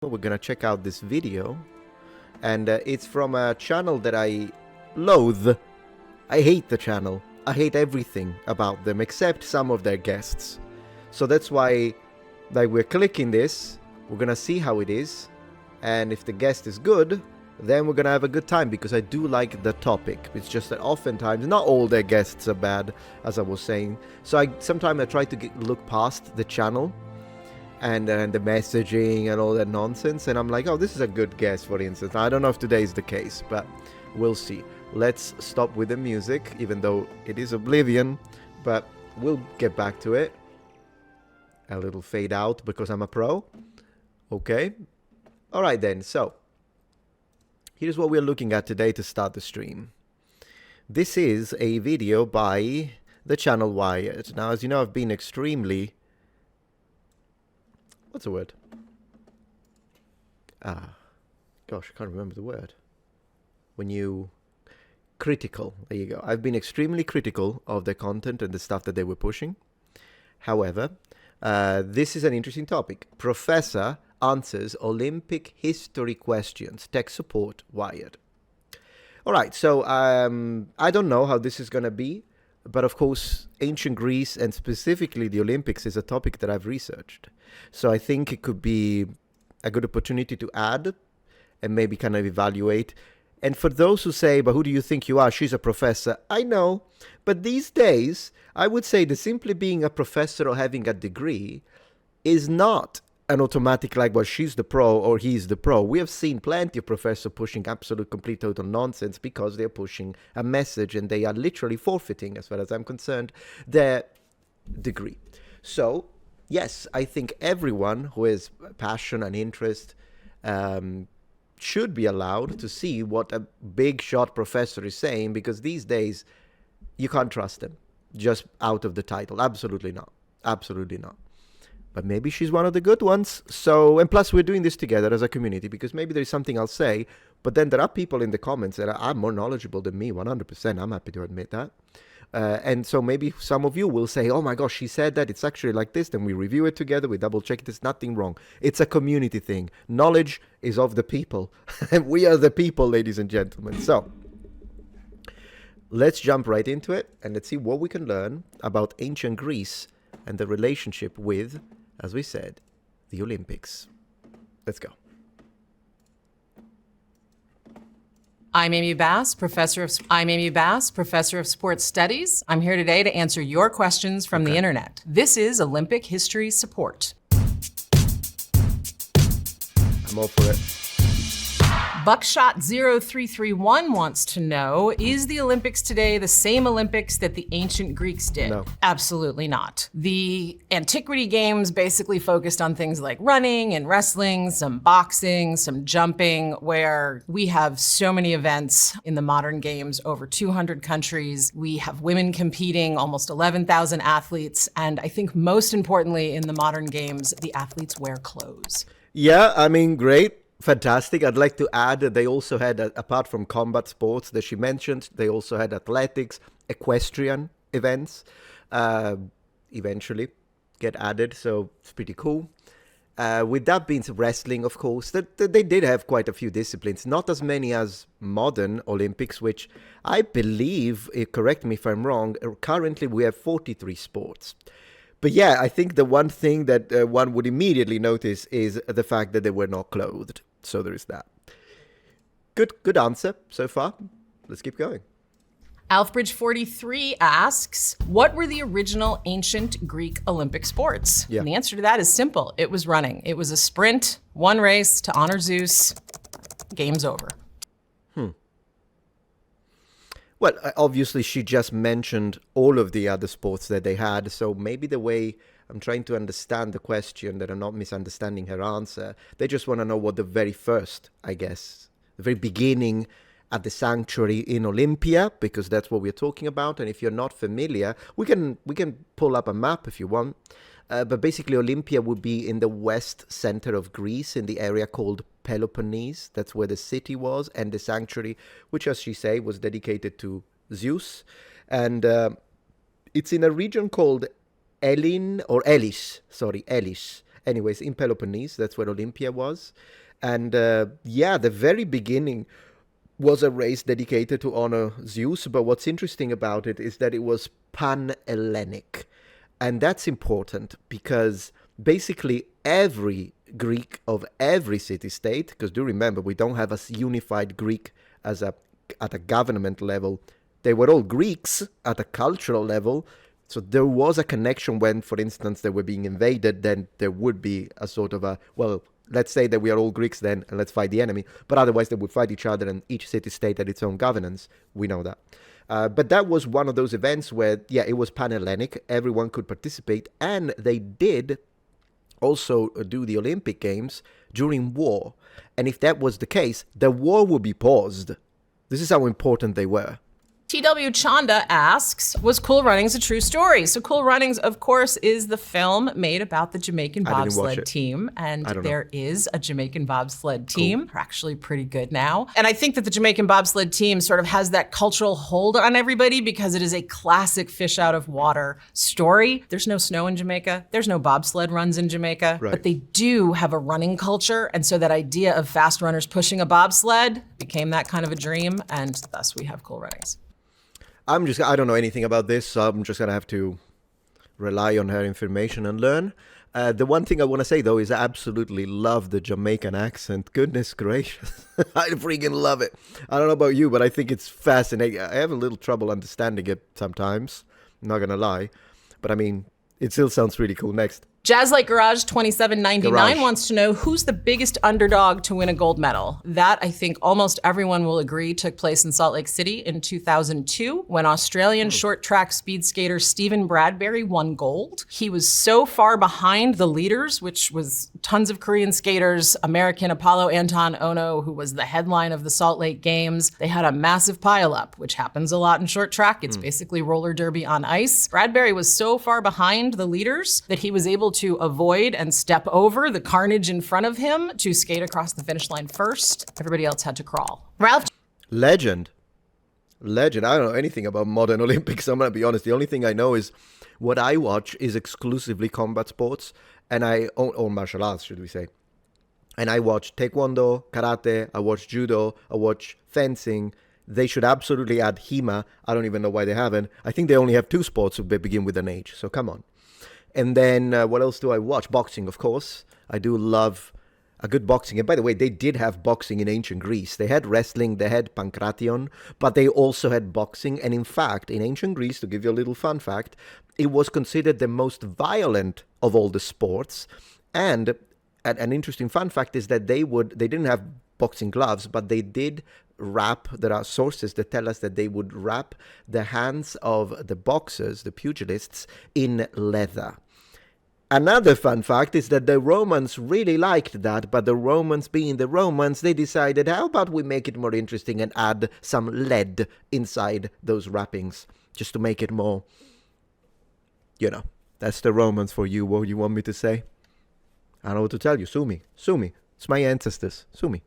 we're gonna check out this video, and it's from a channel that I loathe. I hate the channel. I hate everything about them except some of their guests. So that's why, like, we're clicking this. We're gonna see how it is, and if the guest is good, then we're gonna have a good time, because I do like the topic. It's just that oftentimes not all their guests are bad, as I was saying. So sometimes I try to look past the channel and the messaging and all that nonsense, and I'm like, oh, this is a good guess, for instance. I don't know if today is the case, but we'll see. Let's stop with the music, even though it is Oblivion, but we'll get back to it. A little fade out because I'm a pro. Okay. All right then, so here's what we're looking at today to start the stream. This is a video by the channel Wired. Now, as you know, I've been extremely... What's the word? Gosh, I can't remember the word. When you... Critical. There you go. I've been extremely critical of the content and the stuff that they were pushing. However, this is an interesting topic. Professor answers Olympic history questions. Tech support, Wired. All right, so I don't know how this is going to be, but of course, ancient Greece and specifically the Olympics is a topic that I've researched. So I think it could be a good opportunity to add and maybe kind of evaluate. And for those who say, but who do you think you are? She's a professor. I know, but these days, I would say that simply being a professor or having a degree is not an automatic, like, well, she's the pro or he's the pro. We have seen plenty of professors pushing absolute, complete, total nonsense because they're pushing a message and they are literally forfeiting, as far as I'm concerned, their degree. So, yes, I think everyone who has passion and interest should be allowed to see what a big shot professor is saying, because these days you can't trust them just out of the title. Absolutely not. Absolutely not. But maybe she's one of the good ones. So, and plus we're doing this together as a community, because maybe there's something I'll say, but then there are people in the comments that are more knowledgeable than me, 100%. I'm happy to admit that. And so maybe some of you will say, oh my gosh, she said that, it's actually like this. Then we review it together, we double check it. There's nothing wrong. It's a community thing. Knowledge is of the people. And we are the people, ladies and gentlemen. So let's jump right into it and let's see what we can learn about ancient Greece and the relationship with, as we said, the Olympics. Let's go. I'm Amy Bass, professor of sports studies. I'm here today to answer your questions from the internet. This is Olympic History Support. I'm all for it. Buckshot0331 wants to know, is the Olympics today the same Olympics that the ancient Greeks did? No. Absolutely not. The antiquity games basically focused on things like running and wrestling, some boxing, some jumping, where we have so many events in the modern games, over 200 countries. We have women competing, almost 11,000 athletes, and I think most importantly in the modern games, the athletes wear clothes. Yeah, I mean, great. Fantastic. I'd like to add that they also had, apart from combat sports that she mentioned, they also had athletics, equestrian events, eventually get added. So it's pretty cool. With that being said, wrestling, of course, they did have quite a few disciplines, not as many as modern Olympics, which I believe, correct me if I'm wrong, currently we have 43 sports. But yeah, I think the one thing that one would immediately notice is the fact that they were not clothed. So there is that. Good answer so far. Let's keep going. Alfbridge43 asks, what were the original ancient Greek Olympic sports? Yeah. And the answer to that is simple. It was running. It was a sprint, one race to honor Zeus. Game's over. Well, obviously, she just mentioned all of the other sports that they had. So maybe the way I'm trying to understand the question, that I'm not misunderstanding her answer, they just want to know what the very first, I guess, the very beginning at the sanctuary in Olympia, because that's what we're talking about. And if you're not familiar, we can pull up a map if you want. But basically, Olympia would be in the west center of Greece, in the area called Peloponnese. That's where the city was, and the sanctuary, which, as she say, was dedicated to Zeus. And it's in a region called Elis. Anyways, in Peloponnese, that's where Olympia was. And the very beginning was a race dedicated to honor Zeus. But what's interesting about it is that it was pan-Hellenic. And that's important because basically every Greek of every city-state, because do remember, we don't have a unified Greek at a government level. They were all Greeks at a cultural level. So there was a connection when, for instance, they were being invaded, then there would be a sort of let's say that we are all Greeks then, and let's fight the enemy. But otherwise, they would fight each other, and each city-state had its own governance. We know that. But that was one of those events where, it was pan-Hellenic. Everyone could participate. And they did also do the Olympic Games during war. And if that was the case, the war would be paused. This is how important they were. TW Chanda asks, was Cool Runnings a true story? So Cool Runnings, of course, is the film made about the Jamaican bobsled team. And there is a Jamaican bobsled team. They're actually pretty good now. And I think that the Jamaican bobsled team sort of has that cultural hold on everybody because it is a classic fish out of water story. There's no snow in Jamaica. There's no bobsled runs in Jamaica. Right. But they do have a running culture. And so that idea of fast runners pushing a bobsled became that kind of a dream. And thus we have Cool Runnings. I don't know anything about this, so I'm just going to have to rely on her information and learn. The one thing I want to say, though, is I absolutely love the Jamaican accent. Goodness gracious. I freaking love it. I don't know about you, but I think it's fascinating. I have a little trouble understanding it sometimes. I'm not going to lie. But I mean, it still sounds really cool. Next. Jazz Light Garage 2799 wants to know who's the biggest underdog to win a gold medal. That, I think almost everyone will agree, took place in Salt Lake City in 2002 when Australian short track speed skater Stephen Bradbury won gold. He was so far behind the leaders, which was tons of Korean skaters, American Apollo Anton Ono, who was the headline of the Salt Lake Games. They had a massive pileup, which happens a lot in short track. It's basically roller derby on ice. Bradbury was so far behind the leaders that he was able to avoid and step over the carnage in front of him to skate across the finish line first. Everybody else had to crawl. Ralph? Legend. I don't know anything about modern Olympics. I'm going to be honest. The only thing I know is what I watch is exclusively combat sports or martial arts, should we say. And I watch taekwondo, karate, I watch judo, I watch fencing. They should absolutely add HEMA. I don't even know why they haven't. I think they only have 2 sports that begin with an H. So come on. And then what else do I watch? Boxing, of course. I do love a good boxing. And by the way, they did have boxing in ancient Greece. They had wrestling, they had pankration, but they also had boxing. And in fact, in ancient Greece, to give you a little fun fact, it was considered the most violent of all the sports. And an interesting fun fact is that they didn't have boxing gloves, but they did there are sources that tell us that they would wrap the hands of the boxers, the pugilists, in leather. Another fun fact is that the Romans really liked that, but the Romans being the Romans, they decided, how about we make it more interesting and add some lead inside those wrappings, just to make it more, that's the Romans for you. What you want me to say? I don't know what to tell you. Sue me. It's my ancestors. Sue me.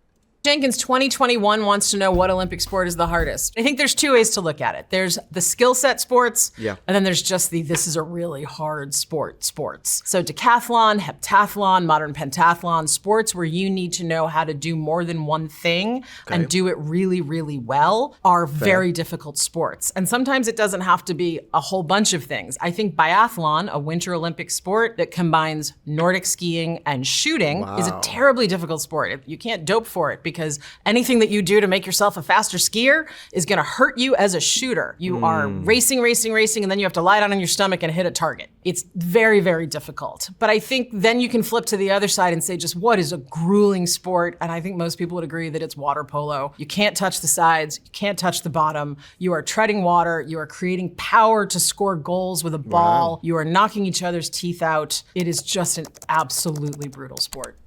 Jenkins 2021 wants to know what Olympic sport is the hardest. I think there's 2 ways to look at it. There's the skill set sports, and then there's just this is a really hard sports. So decathlon, heptathlon, modern pentathlon, sports where you need to know how to do more than one thing and do it really, really well are very difficult sports. And sometimes it doesn't have to be a whole bunch of things. I think biathlon, a winter Olympic sport that combines Nordic skiing and shooting, is a terribly difficult sport. You can't dope for it because anything that you do to make yourself a faster skier is going to hurt you as a shooter. You are racing, and then you have to lie down on your stomach and hit a target. It's very, very difficult. But I think then you can flip to the other side and say, just what is a grueling sport? And I think most people would agree that it's water polo. You can't touch the sides. You can't touch the bottom. You are treading water. You are creating power to score goals with a ball. You are knocking each other's teeth out. It is just an absolutely brutal sport.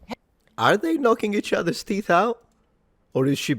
Are they knocking each other's teeth out? Or is she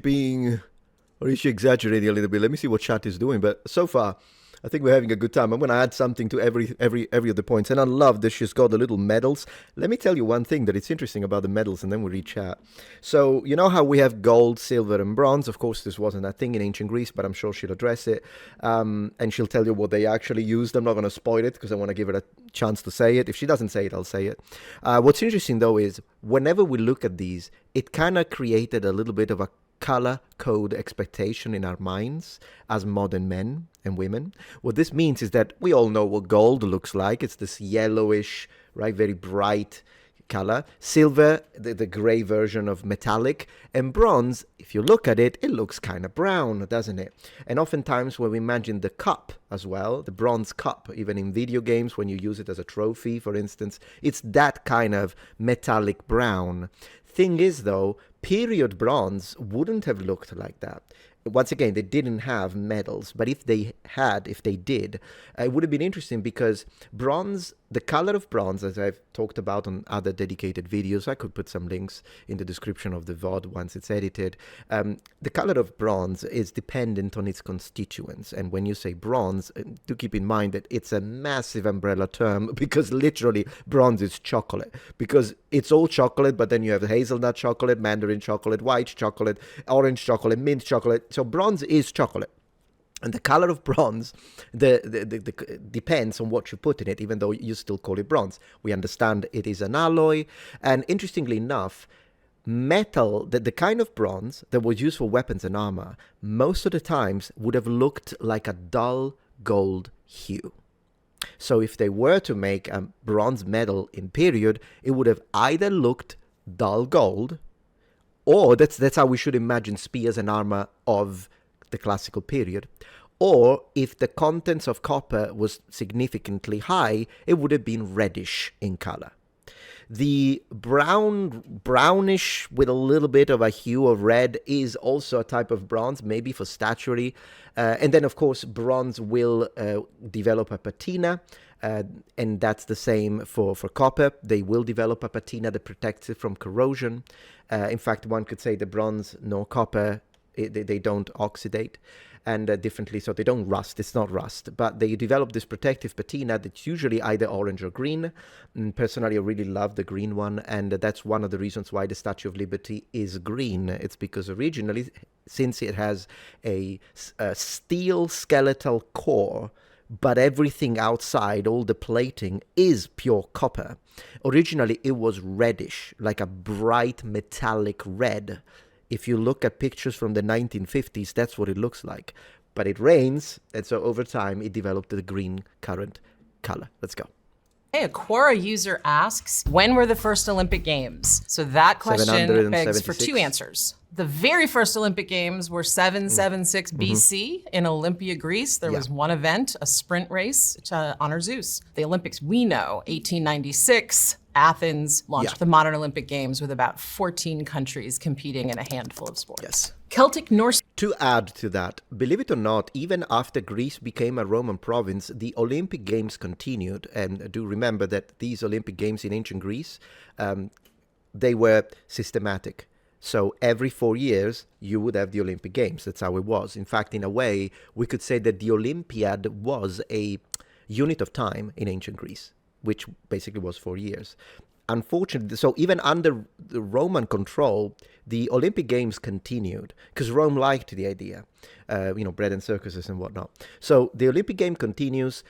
exaggerating a little bit? Let me see what chat is doing. But so far, I think we're having a good time. I'm going to add something to every of the points. And I love that she's got the little medals. Let me tell you one thing that it's interesting about the medals, and then we reach out. So you know how we have gold, silver, and bronze? Of course, this wasn't a thing in ancient Greece, but I'm sure she'll address it. And she'll tell you what they actually used. I'm not going to spoil it because I want to give her a chance to say it. If she doesn't say it, I'll say it. What's interesting, though, is whenever we look at these, it kind of created a little bit of a color code expectation in our minds as modern men and women. What this means is that we all know what gold looks like. It's this yellowish, right, very bright color. Silver, the gray version of metallic. And bronze, if you look at it, it looks kind of brown, doesn't it? And oftentimes when we imagine the cup as well, the bronze cup, even in video games, when you use it as a trophy, for instance, it's that kind of metallic brown. Thing is, though, period bronze wouldn't have looked like that. Once again, they didn't have medals, but if they did, it would have been interesting because bronze, the color of bronze, as I've talked about on other dedicated videos, I could put some links in the description of the VOD once it's edited. The color of bronze is dependent on its constituents. And when you say bronze, do keep in mind that it's a massive umbrella term because literally bronze is chocolate. Because it's all chocolate, but then you have hazelnut chocolate, mandarin chocolate, white chocolate, orange chocolate, mint chocolate. So bronze is chocolate. And the color of bronze depends on what you put in it, even though you still call it bronze. We understand it is an alloy. And interestingly enough, metal, the kind of bronze that was used for weapons and armor, most of the times would have looked like a dull gold hue. So if they were to make a bronze medal in period, it would have either looked dull gold, or that's how we should imagine spears and armor of the classical period. Or if the contents of copper was significantly high, it would have been reddish in color. The brownish with a little bit of a hue of red is also a type of bronze, maybe for statuary. And then, of course, bronze will develop a patina, and that's the same for copper. They will develop a patina that protects it from corrosion. In fact, one could say the bronze nor copper, they don't oxidate, and differently, so they don't rust. It's not rust, but they develop this protective patina that's usually either orange or green. And personally, I really love the green one, and that's one of the reasons why the Statue of Liberty is green. It's because originally, since it has a steel skeletal core, but everything outside, all the plating, is pure copper. Originally, it was reddish, like a bright metallic red. If you look at pictures from the 1950s, that's what it looks like. But it rains, and so over time, it developed the green current color. Let's go. Hey, a Quora user asks, when were the first Olympic Games? So that question begs for two answers. The very first Olympic Games were 776 BC in Olympia, Greece. There was one event, a sprint race to honor Zeus. The Olympics we know, 1896, Athens launched the modern Olympic Games with about 14 countries competing in a handful of sports. Yes. Celtic Norse. To add to that, believe it or not, even after Greece became a Roman province, the Olympic Games continued. And do remember that these Olympic Games in ancient Greece, they were systematic. So every 4 years, you would have the Olympic Games. That's how it was. In fact, in a way, we could say that the Olympiad was a unit of time in ancient Greece, which basically was 4 years. Unfortunately, so even under the Roman control, the Olympic Games continued because Rome liked the idea, bread and circuses and whatnot. So the Olympic game continues.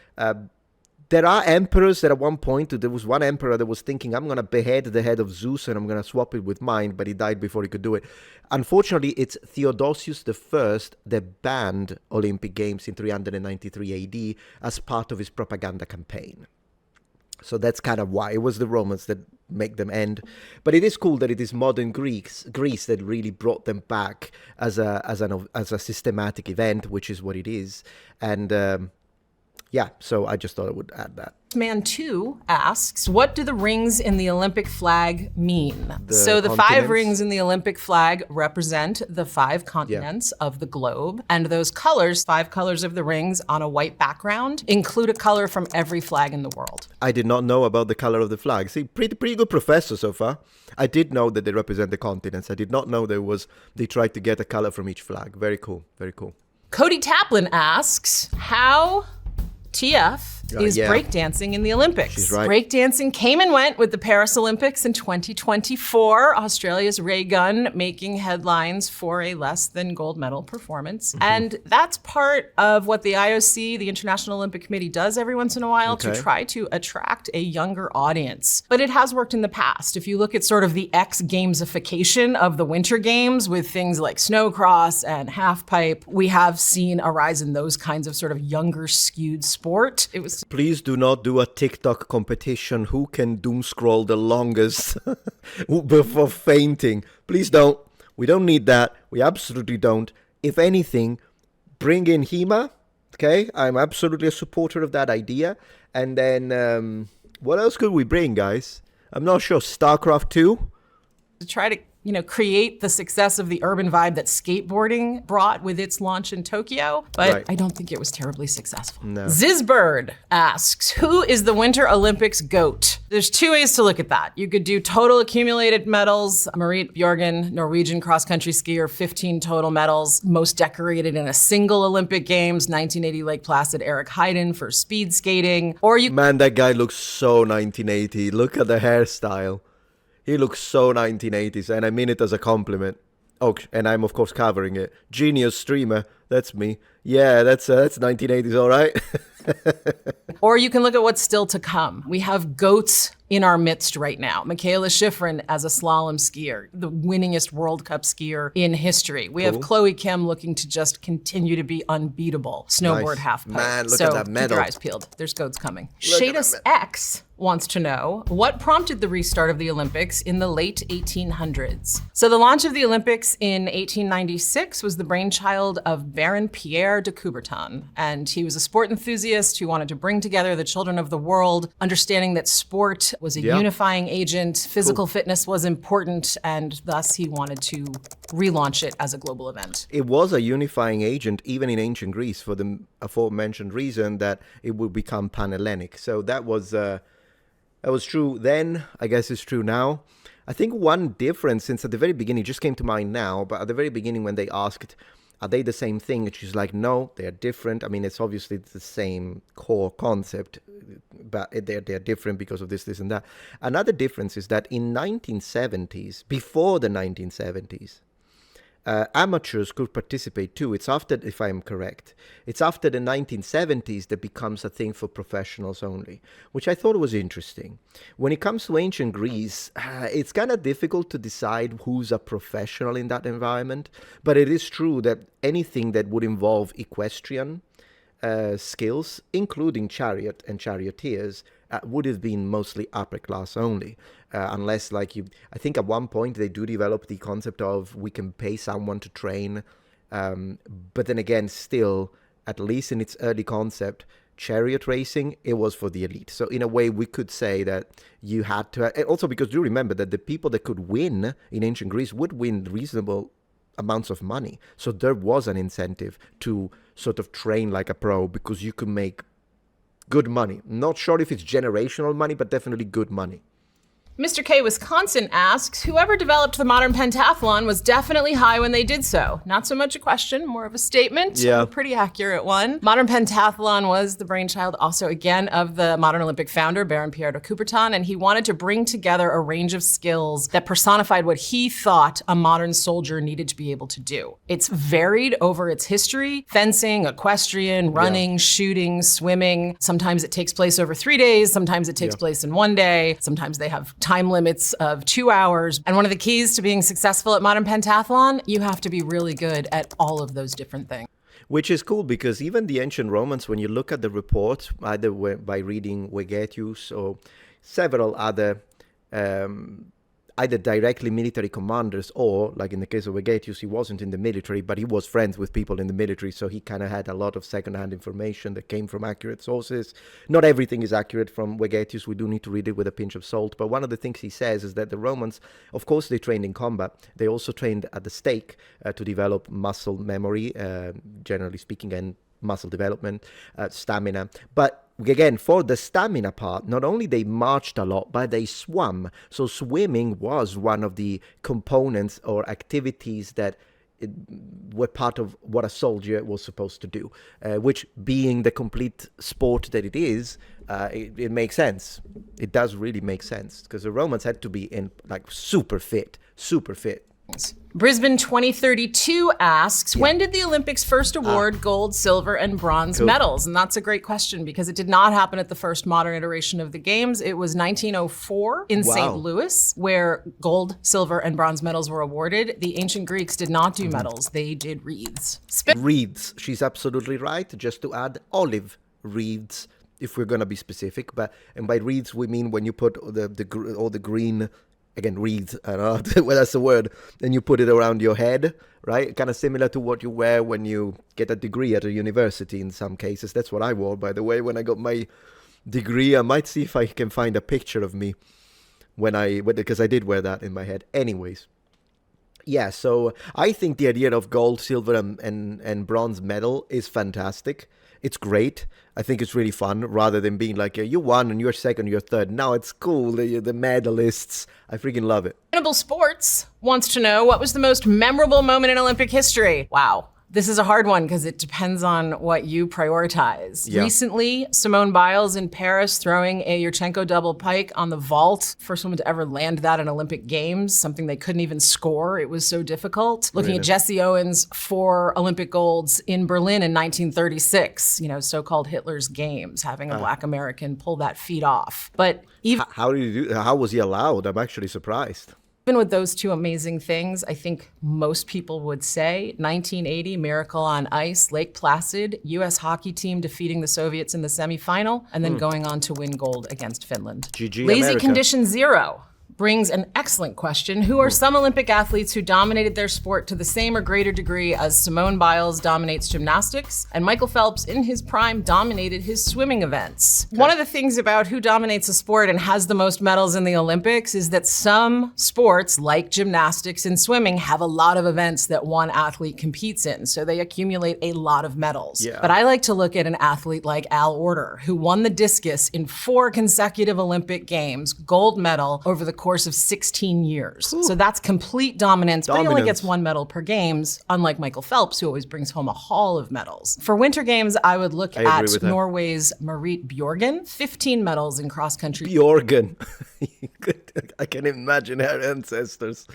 There are emperors that at one point, there was one emperor that was thinking, I'm going to behead the head of Zeus and I'm going to swap it with mine, but he died before he could do it. Unfortunately, it's Theodosius I that banned Olympic Games in 393 AD as part of his propaganda campaign. So that's kind of why it was the Romans that make them end. But it is cool that it is modern Greece that really brought them back as a systematic event, which is what it is. And so I just thought I would add that. Man 2 asks, what do the rings in the Olympic flag mean? So the 5 continents? rings in the Olympic flag represent the 5 continents of the globe. And those colors, 5 colors of the rings on a white background, include a color from every flag in the world. I did not know about the color of the flag. See, pretty good professor so far. I did know that they represent the continents. I did not know they tried to get a color from each flag. Very cool, very cool. Cody Taplin asks, how TF is breakdancing in the Olympics. She's right. Breakdancing came and went with the Paris Olympics in 2024. Australia's Ray Gunn making headlines for a less than gold medal performance. And that's part of what the IOC, the International Olympic Committee, does every once in a while to try to attract a younger audience. But it has worked in the past. If you look at sort of the X-gamesification of the Winter Games with things like snowcross and halfpipe, we have seen a rise in those kinds of sort of younger skewed sport. It was. Please do not do a TikTok competition. Who can doom scroll the longest before fainting? Please don't. We don't need that. We absolutely don't. If anything, bring in HEMA. Okay, I'm absolutely a supporter of that idea. And then, what else could we bring, guys? I'm not sure. StarCraft 2? To try to, create the success of the urban vibe that skateboarding brought with its launch in Tokyo, but I don't think it was terribly successful. No. Zizbird asks, who is the Winter Olympics GOAT? There's two ways to look at that. You could do total accumulated medals. Marit Bjørgen, Norwegian cross-country skier, 15 total medals, most decorated in a single Olympic Games, 1980 Lake Placid, Eric Heiden for speed skating. Or you. Man, that guy looks so 1980. Look at the hairstyle. He looks so 1980s, and I mean it as a compliment. Oh, and I'm, of course, covering it. Genius streamer. That's me. Yeah, that's 1980s, all right? Or you can look at what's still to come. We have GOATs in our midst right now. Michaela Schifrin as a slalom skier, the winningest World Cup skier in history. We have Chloe Kim looking to just continue to be unbeatable. Snowboard halfpipe. Man, look at that medal. Keep your eyes peeled. There's GOATs coming. Shadis X wants to know, what prompted the restart of the Olympics in the late 1800s? So the launch of the Olympics in 1896 was the brainchild of Baron Pierre de Coubertin. And he was a sport enthusiast who wanted to bring together the children of the world, understanding that sport was a unifying agent, physical fitness was important, and thus he wanted to relaunch it as a global event. It was a unifying agent even in ancient Greece for the aforementioned reason that it would become Pan-Hellenic. So that was true then, I guess it's true now. I think one difference, since at the very beginning, it just came to mind now, but at the very beginning when they asked, are they the same thing? And she's like, no, they're different. I mean, it's obviously the same core concept, but they're different because of this, and that. Another difference is that in 1970s, before the 1970s, amateurs could participate too. It's after, if I'm correct, it's after the 1970s that becomes a thing for professionals only, which I thought was interesting. When it comes to ancient Greece, it's kind of difficult to decide who's a professional in that environment, but it is true that anything that would involve equestrian skills, including chariot and charioteers, would have been mostly upper class only. Unless, I think at one point they do develop the concept of we can pay someone to train. But then again, still, at least in its early concept, chariot racing, it was for the elite. So in a way, we could say that you had to, also because do remember that the people that could win in ancient Greece would win reasonable amounts of money. So there was an incentive to sort of train like a pro because you could make good money. Not sure if it's generational money, but definitely good money. Mr. K Wisconsin asks, whoever developed the modern pentathlon was definitely high when they did so. Not so much a question, more of a statement. Yeah. A pretty accurate one. Modern pentathlon was the brainchild also again of the modern Olympic founder, Baron Pierre de Coubertin, and he wanted to bring together a range of skills that personified what he thought a modern soldier needed to be able to do. It's varied over its history: fencing, equestrian, running, shooting, swimming. Sometimes it takes place over 3 days, sometimes it takes place in 1 day, sometimes they have time limits of 2 hours. And one of the keys to being successful at modern pentathlon, you have to be really good at all of those different things. Which is cool because even the ancient Romans, when you look at the reports, either by reading Vegetius or several other either directly military commanders or, like in the case of Vegetius, he wasn't in the military, but he was friends with people in the military, so he kind of had a lot of second-hand information that came from accurate sources. Not everything is accurate from Vegetius. We do need to read it with a pinch of salt, but one of the things he says is that the Romans, of course, they trained in combat. They also trained at the stake to develop muscle memory, generally speaking, and muscle development, stamina. But again, for the stamina part, not only they marched a lot, but they swam. So swimming was one of the components or activities that were part of what a soldier was supposed to do, which, being the complete sport that it is, it makes sense. It does really make sense, because the Romans had to be in like super fit. Brisbane 2032 asks, when did the Olympics first award gold, silver, and bronze medals? And that's a great question, because it did not happen at the first modern iteration of the Games. It was 1904 in St. Louis, where gold, silver, and bronze medals were awarded. The ancient Greeks did not do medals. They did wreaths. Wreaths. She's absolutely right. Just to add, olive wreaths, if we're going to be specific. And by wreaths, we mean when you put all the green... Again, wreath, I don't know well, that's the word. And you put it around your head, right? Kind of similar to what you wear when you get a degree at a university in some cases. That's what I wore, by the way, when I got my degree. I might see if I can find a picture of me because I did wear that in my head. Anyways. Yeah, so I think the idea of gold, silver, and bronze medal is fantastic. It's great. I think it's really fun, rather than being like, you won and you're second, you're third. Now it's cool, the medalists. I freaking love it. Sustainable Sports wants to know, what was the most memorable moment in Olympic history? Wow. This is a hard one because it depends on what you prioritize. Yeah. Recently, Simone Biles in Paris throwing a Yurchenko double pike on the vault. First woman to ever land that in Olympic Games, something they couldn't even score. It was so difficult. Looking at Jesse Owens' 4 Olympic golds in Berlin in 1936, so-called Hitler's Games, having a Black American pull that feat off. But even how was he allowed? I'm actually surprised. Even with those two amazing things, I think most people would say 1980, Miracle on Ice, Lake Placid, U.S. hockey team defeating the Soviets in the semifinal, and then going on to win gold against Finland. GG Lazy America. Condition Zero brings an excellent question. Who are some Olympic athletes who dominated their sport to the same or greater degree as Simone Biles dominates gymnastics, and Michael Phelps in his prime dominated his swimming events? Okay. One of the things about who dominates a sport and has the most medals in the Olympics is that some sports, like gymnastics and swimming, have a lot of events that one athlete competes in, so they accumulate a lot of medals. Yeah. But I like to look at an athlete like Al Order, who won the discus in 4 consecutive Olympic Games, gold medal over the course of 16 years. Ooh. So that's complete dominance, but he only gets 1 medal per Games, unlike Michael Phelps, who always brings home a haul of medals. For Winter Games, I would look at Norway's Marit Bjorgen, 15 medals in cross-country. Bjorgen. I can imagine her ancestors.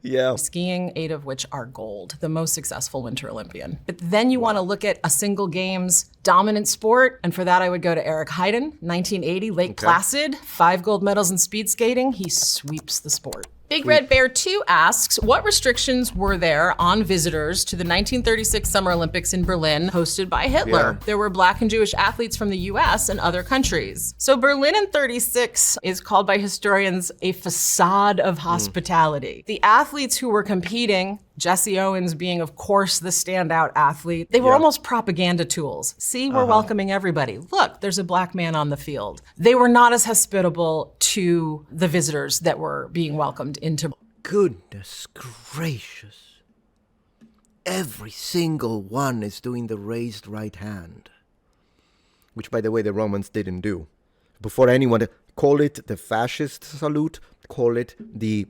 Yeah. Skiing, 8 of which are gold, the most successful Winter Olympian. But then you want to look at a single Games dominant sport, and for that I would go to Eric Heiden, 1980, Lake Placid, 5 gold medals in speed skating. He sweeps the sport. Big Red Bear 2 asks, what restrictions were there on visitors to the 1936 Summer Olympics in Berlin, hosted by Hitler? Yeah. There were Black and Jewish athletes from the US and other countries. So Berlin in 36 is called by historians a facade of hospitality. The athletes who were competing, Jesse Owens being, of course, the standout athlete, they were almost propaganda tools. See, we're welcoming everybody. Look, there's a Black man on the field. They were not as hospitable to the visitors that were being welcomed into. Goodness gracious. Every single one is doing the raised right hand. Which, by the way, the Romans didn't do. Before anyone, call it the fascist salute, call it the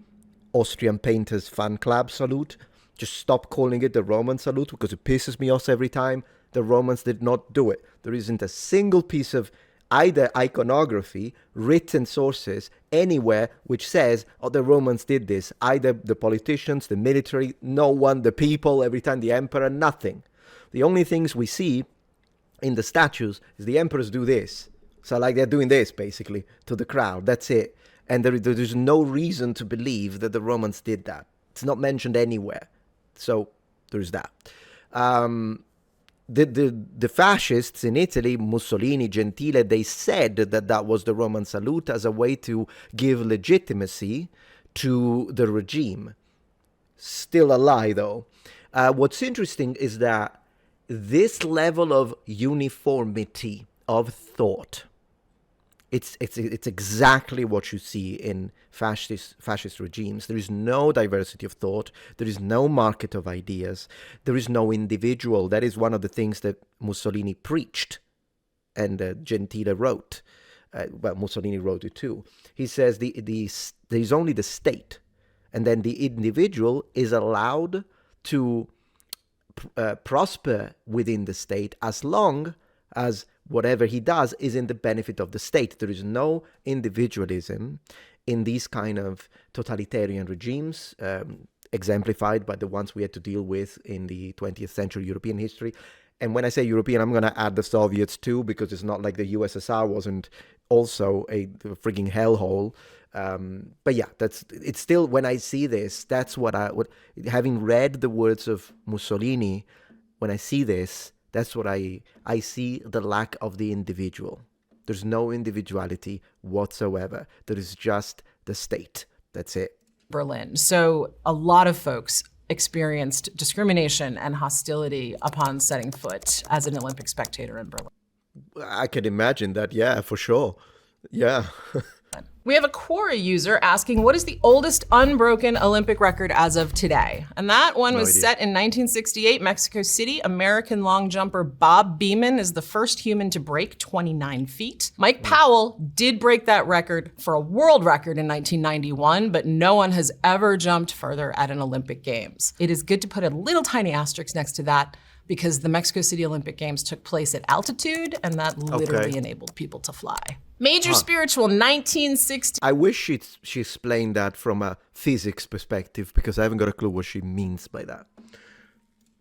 Austrian Painters Fan Club salute. Just stop calling it the Roman salute, because it pisses me off every time. The Romans did not do it. There isn't a single piece of either iconography, written sources, anywhere which says, oh, the Romans did this. Either the politicians, the military, no one, the people, every time the emperor, nothing. The only things we see in the statues is the emperors do this. So like they're doing this, basically, to the crowd. That's it. And there's no reason to believe that the Romans did that. It's not mentioned anywhere. So there's that. The fascists in Italy, Mussolini, Gentile, they said that was the Roman salute as a way to give legitimacy to the regime. Still a lie, though. What's interesting is that this level of uniformity of thought, it's exactly what you see in fascist regimes. There is no diversity of thought. There is no market of ideas. There is no individual. That is one of the things that Mussolini preached and Gentile wrote. Well, Mussolini wrote it too. He says there is only the state, and then the individual is allowed to prosper within the state as long as whatever he does is in the benefit of the state. There is no individualism in these kind of totalitarian regimes, exemplified by the ones we had to deal with in the 20th century European history. And when I say European, I'm going to add the Soviets too, because it's not like the USSR wasn't also a frigging hellhole. But yeah, it's still, when I see this, that's what having read the words of Mussolini, when I see this, that's what I see, the lack of the individual. There's no individuality whatsoever. There is just the state. That's it. Berlin. So a lot of folks experienced discrimination and hostility upon setting foot as an Olympic spectator in Berlin. I can imagine that, yeah, for sure. Yeah. We have a Quora user asking, what is the oldest unbroken Olympic record as of today? And that one was set in 1968, Mexico City. American long jumper Bob Beamon is the first human to break 29 feet. Mike Powell did break that record for a world record in 1991, but no one has ever jumped further at an Olympic Games. It is good to put a little tiny asterisk next to that, because the Mexico City Olympic Games took place at altitude, and that literally enabled people to fly. Major spiritual, 1960. I wish she explained that from a physics perspective, because I haven't got a clue what she means by that.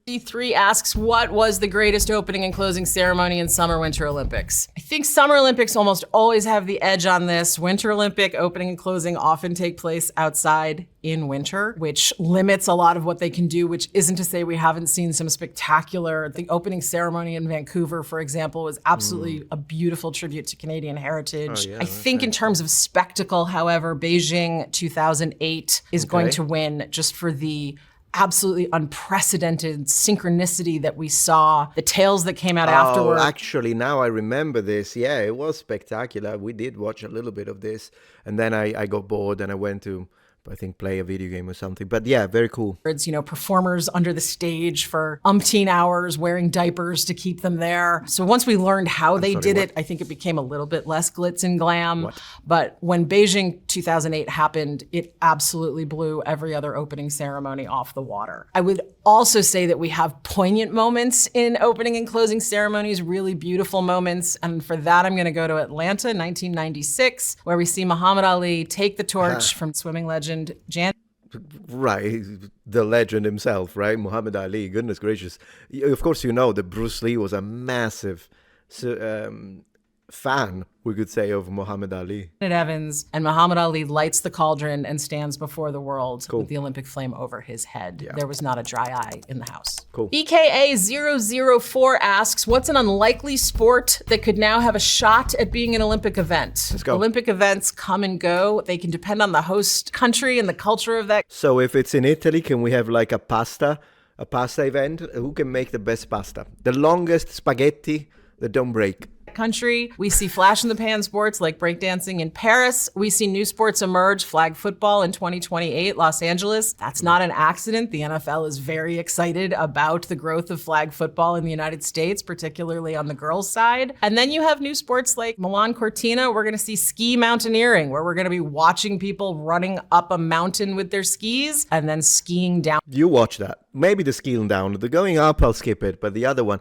3 asks, what was the greatest opening and closing ceremony in Summer Winter Olympics? I think Summer Olympics almost always have the edge on this. Winter Olympic opening and closing often take place outside in winter, which limits a lot of what they can do, which isn't to say we haven't seen some spectacular. The opening ceremony in Vancouver, for example, was absolutely a beautiful tribute to Canadian heritage. I think in terms of spectacle, however, Beijing 2008 is going to win, just for the absolutely unprecedented synchronicity that we saw, the tales that came out afterward. Actually, now I remember this. Yeah, it was spectacular. We did watch a little bit of this, and then I got bored and I went to, I think, play a video game or something. But yeah, very cool. You know, performers under the stage for umpteen hours wearing diapers to keep them there. So once we learned how they did it, I think it became a little bit less glitz and glam. But when Beijing 2008 happened, it absolutely blew every other opening ceremony off the water. I would also say that we have poignant moments in opening and closing ceremonies, really beautiful moments. And for that, I'm going to go to Atlanta, 1996, where we see Muhammad Ali take the torch from swimming legend Right, the legend himself, right? Muhammad Ali, goodness gracious. Of course, you know that Bruce Lee was a massive fan, we could say, of Muhammad Ali. Evans, and Muhammad Ali lights the cauldron and stands before the world with the Olympic flame over his head. There was not a dry eye in the house. Cool. BKA004 asks, what's an unlikely sport that could now have a shot at being an Olympic event? Let's go. Olympic events come and go. They can depend on the host country and the culture of that. So if it's in Italy, can we have like a pasta event? Who can make the best pasta? The longest spaghetti that don't break. Country. We see flash in the pan sports like breakdancing in Paris. We see new sports emerge, flag football in 2028, Los Angeles. That's not an accident. The NFL is very excited about the growth of flag football in the United States, particularly on the girls' side. And then you have new sports like Milan Cortina. We're going to see ski mountaineering, where we're going to be watching people running up a mountain with their skis and then skiing down. You watch that. Maybe the skiing down. The going up, I'll skip it. But the other one,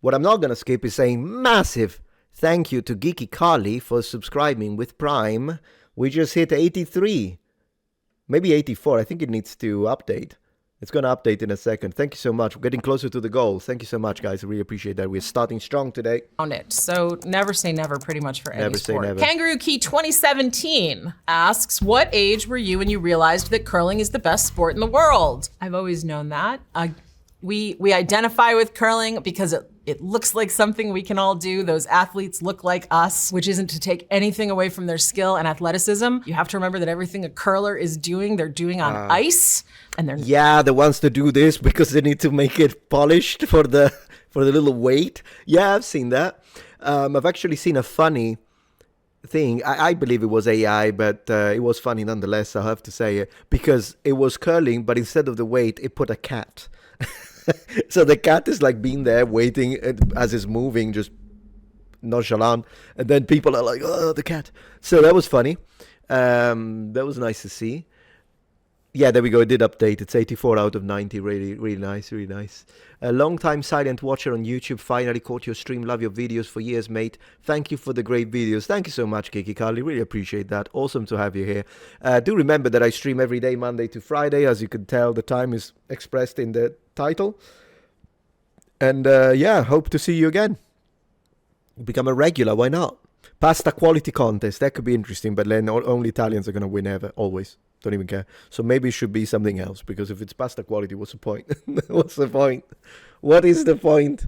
what I'm not going to skip is saying massive thank you to Geeky Carly for subscribing with Prime. We just hit 83, maybe 84. I think it needs to update. It's going to update in a second. Thank you so much. We're getting closer to the goal. Thank you so much, guys. I really appreciate that. We're starting strong today. On it. So never say never pretty much for any never sport. Say never. Kangaroo Key 2017 asks, what age were you when you realized that curling is the best sport in the world? I've always known that. We identify with curling because it looks like something we can all do. Those athletes look like us, which isn't to take anything away from their skill and athleticism. You have to remember that everything a curler is doing, they're doing on ice. And they're the ones that do this because they need to make it polished for the little weight. Yeah, I've seen that. I've actually seen a funny thing. I believe it was AI, but it was funny nonetheless, I have to say it, because it was curling, but instead of the weight, it put a cat. So the cat is like being there waiting as it's moving, just nonchalant, and then people are like, oh, the cat. So that was funny. That was nice to see. Yeah, there we go. It did update. It's 84 out of 90. Really, really nice. Really nice. A long-time silent watcher on YouTube. Finally caught your stream. Love your videos for years, mate. Thank you for the great videos. Thank you so much, Kiki Carly. Really appreciate that. Awesome to have you here. Do remember that I stream every day, Monday to Friday. As you can tell, the time is expressed in the title. And yeah, hope to see you again. Become a regular. Why not? Pasta quality contest. That could be interesting, but then only Italians are going to win ever. Always. Don't even care. So maybe it should be something else, because if it's pasta quality, what's the point? What's the point? What is the point?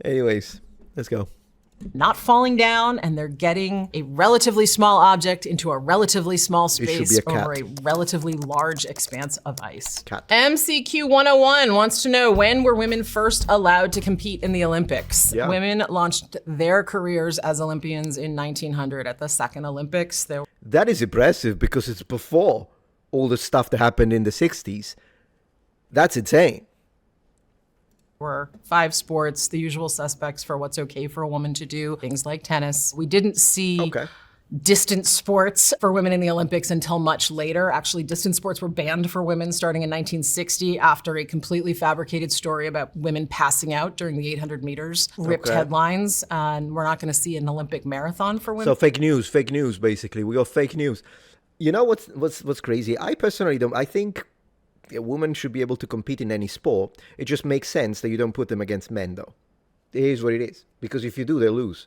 Anyways, let's go. Not falling down, and they're getting a relatively small object into a relatively small space over a relatively large expanse of ice. Cat. MCQ 101 wants to know, when were women first allowed to compete in the Olympics? Yeah. Women launched their careers as Olympians in 1900 at the Second Olympics. That is impressive, because it's before all the stuff that happened in the 60s. That's insane. Were 5 sports, the usual suspects for what's okay for a woman to do, things like tennis. We didn't see distance sports for women in the Olympics until much later. Actually, distance sports were banned for women starting in 1960 after a completely fabricated story about women passing out during the 800 meters ripped headlines. And we're not going to see an Olympic marathon for women. So fake news, basically. We got fake news. You know what's crazy? I personally don't. I think a woman should be able to compete in any sport. It just makes sense that you don't put them against men, though. It is what it is. Because if you do, they lose.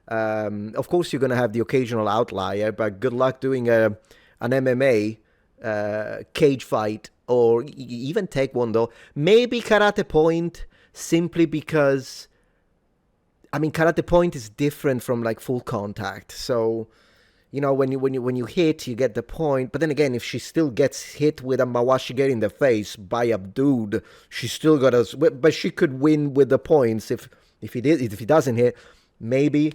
Of course, you're going to have the occasional outlier, but good luck doing an MMA cage fight, or even taekwondo. Maybe karate point, simply because, I mean, karate point is different from like full contact. So, you know, when you hit, you get the point. But then again, if she still gets hit with a mawashigeri in the face by a dude, she still got us. But she could win with the points if he doesn't hit, maybe.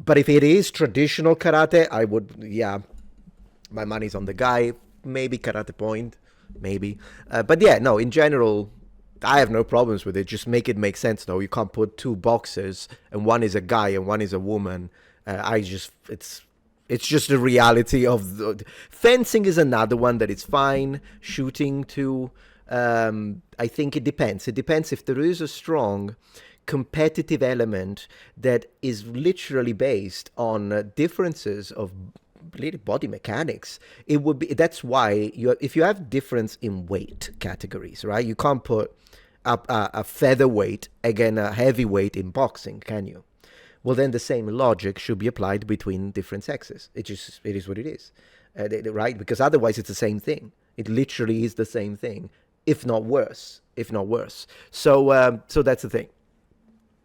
But if it is traditional karate, I would, yeah, my money's on the guy. Maybe karate point, maybe. But yeah, no, in general, I have no problems with it. Just make it make sense, though. You can't put 2 boxers, and one is a guy and one is a woman. It's just the reality of fencing is another one that is fine. Shooting too. I think it depends. It depends if there is a strong competitive element that is literally based on differences of body mechanics. It would be, that's why if you have difference in weight categories, right? You can't put a featherweight against a heavyweight in boxing, can you? Well, then the same logic should be applied between different sexes. It is what it is, right? Because otherwise it's the same thing. It literally is the same thing, if not worse. So that's the thing.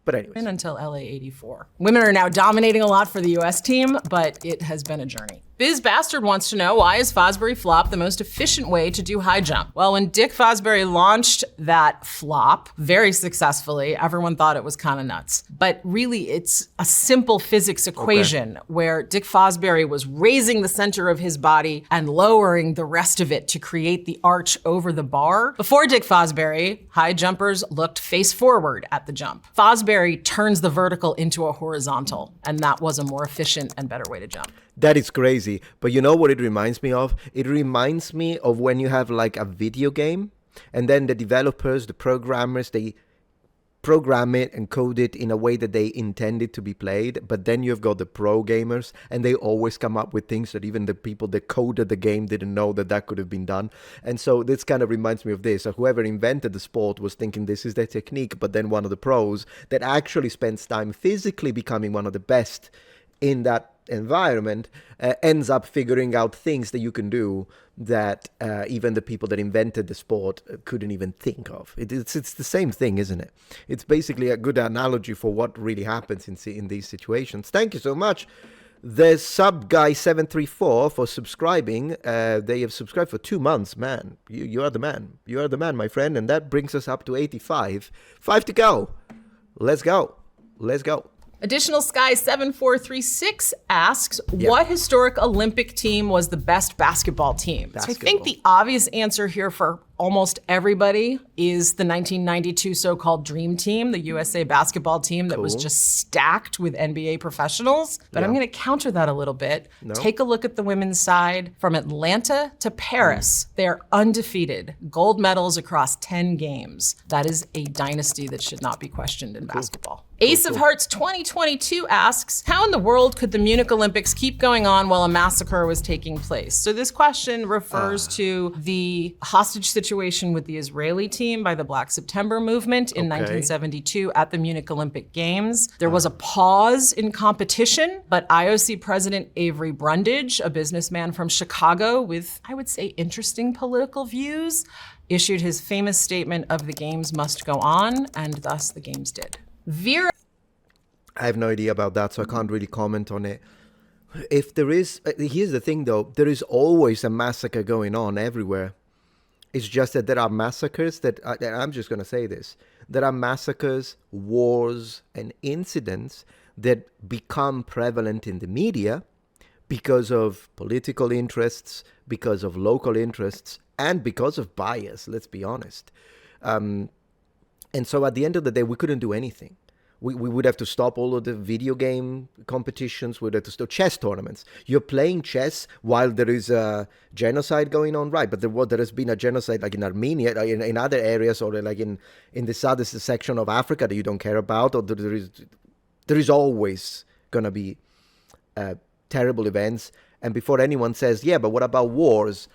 But anyways. Until LA 84. Women are now dominating a lot for the US team, but it has been a journey. Biz Bastard wants to know, why is Fosbury Flop the most efficient way to do high jump? Well, when Dick Fosbury launched that flop very successfully, everyone thought it was kind of nuts. But really, it's a simple physics equation where Dick Fosbury was raising the center of his body and lowering the rest of it to create the arch over the bar. Before Dick Fosbury, high jumpers looked face forward at the jump. Fosbury turns the vertical into a horizontal, and that was a more efficient and better way to jump. That is crazy. But you know what it reminds me of? It reminds me of when you have like a video game, and then the developers, the programmers, they program it and code it in a way that they intend it to be played. But then you've got the pro gamers, and they always come up with things that even the people that coded the game didn't know that could have been done. And so this kind of reminds me of this. So whoever invented the sport was thinking this is their technique, but then one of the pros that actually spends time physically becoming one of the best in that environment ends up figuring out things that you can do that even the people that invented the sport couldn't even think of. It's the same thing, isn't it? It's basically a good analogy for what really happens in these situations. Thank you so much, the sub guy 734, for subscribing. They have subscribed for 2 months. Man, you are the man. You are the man, my friend. And that brings us up to 85. 5 to go. Let's go. Additional Sky 7436 asks, what historic Olympic team was the best basketball team? So I think the obvious answer here for almost everybody is the 1992 so-called Dream Team, the USA basketball team that was just stacked with NBA professionals. But I'm going to counter that a little bit. Take a look at the women's side. From Atlanta to Paris, they're undefeated. Gold medals across 10 games. That is a dynasty that should not be questioned in basketball. Ace of Hearts 2022 asks, how in the world could the Munich Olympics keep going on while a massacre was taking place? So this question refers to the hostage situation with the Israeli team by the Black September movement in 1972 at the Munich Olympic Games. There was a pause in competition, but IOC President Avery Brundage, a businessman from Chicago with, I would say, interesting political views, issued his famous statement of the games must go on, and thus the games did. Vera. I have no idea about that, so I can't really comment on it. If there is, here's the thing though, there is always a massacre going on everywhere. It's just that there are massacres that, I'm just going to say this, there are massacres, wars, and incidents that become prevalent in the media because of political interests, because of local interests, and because of bias, let's be honest. And so at the end of the day, we couldn't do anything. We would have to stop all of the video game competitions. We'd have to stop chess tournaments. You're playing chess while there is a genocide going on, right? But there has been a genocide like in Armenia, in other areas, or like in the southern section of Africa that you don't care about. Or there is always going to be terrible events. And before anyone says, yeah, but what about wars?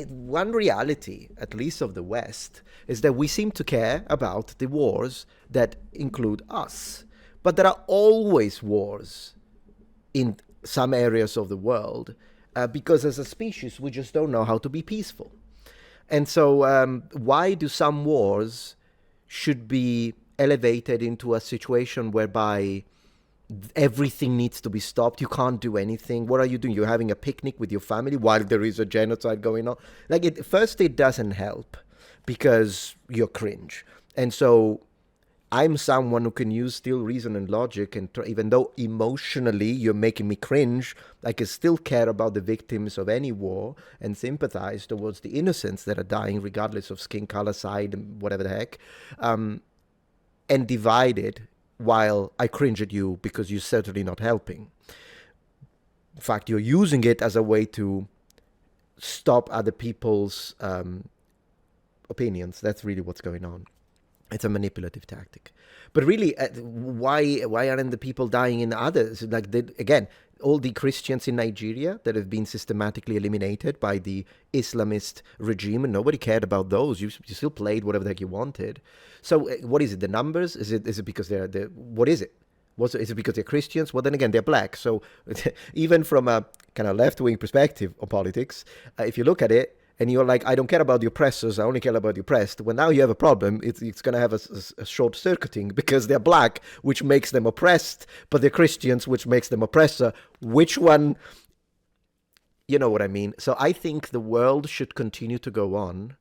One reality, at least of the West, is that we seem to care about the wars that include us. But there are always wars in some areas of the world because as a species, we just don't know how to be peaceful. And so why do some wars should be elevated into a situation whereby everything needs to be stopped? You can't do anything. What are you doing? You're having a picnic with your family while there is a genocide going on. Like, first, it doesn't help because you're cringe. And so I'm someone who can use still reason and logic. And even though emotionally you're making me cringe, I can still care about the victims of any war and sympathize towards the innocents that are dying, regardless of skin color, side, and whatever the heck. And divide it while I cringe at you because you're certainly not helping. In fact, you're using it as a way to stop other people's opinions. That's really what's going on. It's a manipulative tactic. But really, why aren't the people dying in others? Like, again, all the Christians in Nigeria that have been systematically eliminated by the Islamist regime, and nobody cared about those. You still played whatever the heck you wanted. So what is it? The numbers? Is it because they're what is it? Is it because they're Christians? Well, then again, they're black. So even from a kind of left-wing perspective of politics, if you look at it, and you're like, I don't care about the oppressors, I only care about the oppressed. Well, now you have a problem. It's going to have a short-circuiting because they're black, which makes them oppressed, but they're Christians, which makes them oppressor. Which one? You know what I mean? So I think the world should continue to go on.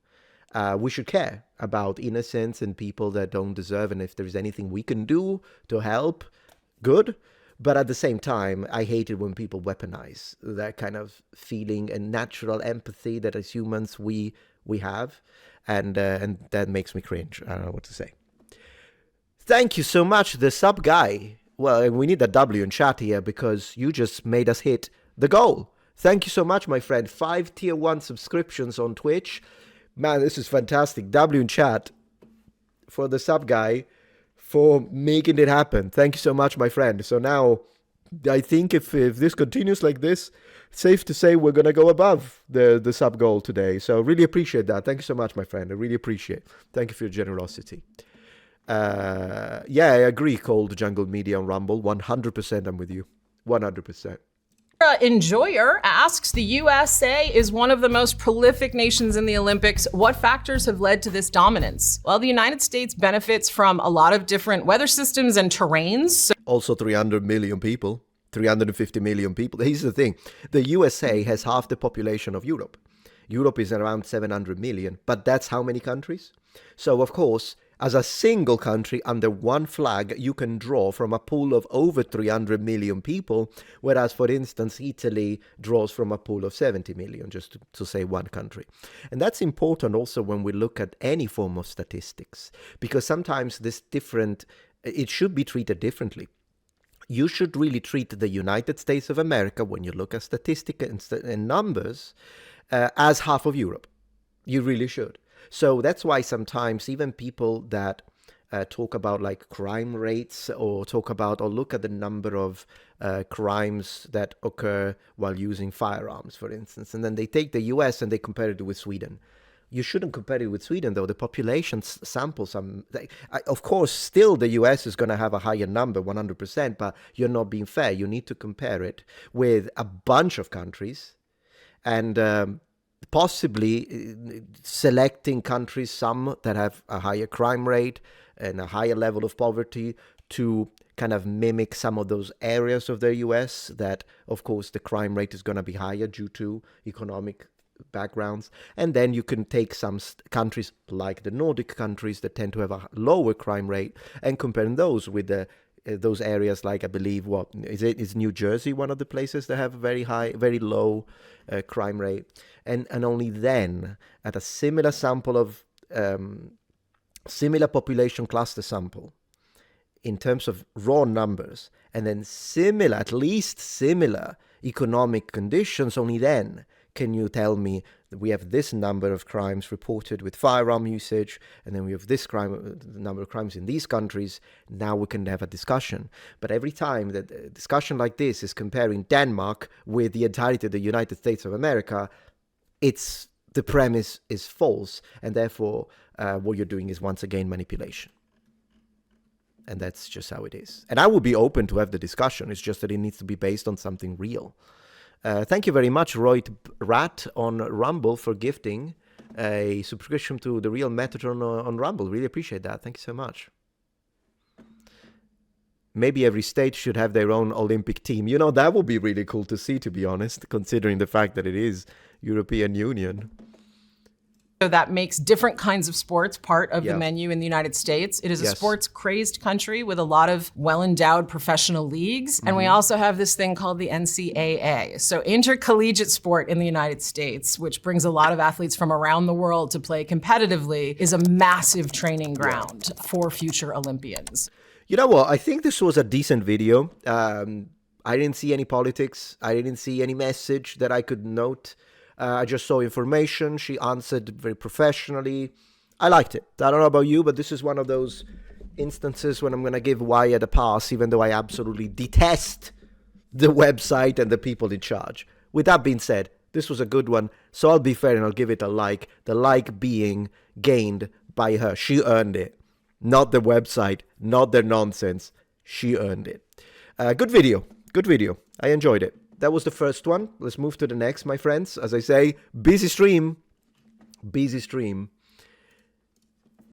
We should care about innocence and people that don't deserve, and if there's anything we can do to help, good. But at the same time, I hate it when people weaponize that kind of feeling and natural empathy that as humans we have, and that makes me cringe. I don't know what to say. Thank you so much, the sub guy. Well, we need a W in chat here because you just made us hit the goal. Thank you so much, my friend. 5 tier 1 subscriptions on Twitch. Man, this is fantastic. W in chat for the sub guy, for making it happen. Thank you so much, my friend. So now, I think if this continues like this, safe to say we're going to go above the sub goal today. So really appreciate that. Thank you so much, my friend. I really appreciate it. Thank you for your generosity. Yeah, I agree, Cold Jungle Media on Rumble. 100% I'm with you. 100%. Enjoyer asks, the USA is one of the most prolific nations in the Olympics. What factors have led to this dominance? Well, the United States benefits from a lot of different weather systems and terrains. Also 300 million people, 350 million people. Here's the thing. The USA has half the population of Europe. Europe is around 700 million, but that's how many countries? So, of course, As a single country under one flag, you can draw from a pool of over 300 million people, whereas, for instance, Italy draws from a pool of 70 million, just to say one country. And that's important also when we look at any form of statistics, because sometimes it should be treated differently. You should really treat the United States of America, when you look at statistics and numbers, as half of Europe. You really should. So that's why sometimes even people that talk about like crime rates or look at the number of crimes that occur while using firearms, for instance, and then they take the US and they compare it with Sweden. You shouldn't compare it with Sweden, though. The population samples, of course, still the US is going to have a higher number, 100%, but you're not being fair. You need to compare it with a bunch of countries and possibly selecting countries, some that have a higher crime rate and a higher level of poverty, to kind of mimic some of those areas of the US that, of course, the crime rate is going to be higher due to economic backgrounds. And then you can take some countries like the Nordic countries that tend to have a lower crime rate and compare those with those areas like, I believe, is New Jersey one of the places that have a very low crime rate. And only then, at a similar sample of similar population cluster sample in terms of raw numbers, and then at least similar economic conditions, only then can you tell me that we have this number of crimes reported with firearm usage, and then we have this number of crimes in these countries. Now we can have a discussion. But every time that a discussion like this is comparing Denmark with the entirety of the United States of America, the premise is false, and therefore what you're doing is once again manipulation. And that's just how it is. And I would be open to have the discussion. It's just that it needs to be based on something real. Thank you very much, Roy Rat on Rumble, for gifting a subscription to the real Metatron on Rumble. Really appreciate that. Thank you so much. Maybe every state should have their own Olympic team. You know, that would be really cool to see, to be honest, considering the fact that it is European Union. So that makes different kinds of sports part of the menu in the United States. It is a sports-crazed country with a lot of well-endowed professional leagues. And we also have this thing called the NCAA. So intercollegiate sport in the United States, which brings a lot of athletes from around the world to play competitively, is a massive training ground for future Olympians. You know what? I think this was a decent video. I didn't see any politics. I didn't see any message that I could note. I just saw information. She answered very professionally. I liked it. I don't know about you, but this is one of those instances when I'm going to give Wyatt a pass, even though I absolutely detest the website and the people in charge. With that being said, this was a good one, so I'll be fair and I'll give it a like. The like being gained by her. She earned it. Not the website, not their nonsense. She earned it. Good video. Good video. I enjoyed it. That was the first one. Let's move to the next, my friends. As I say, busy stream. Busy stream.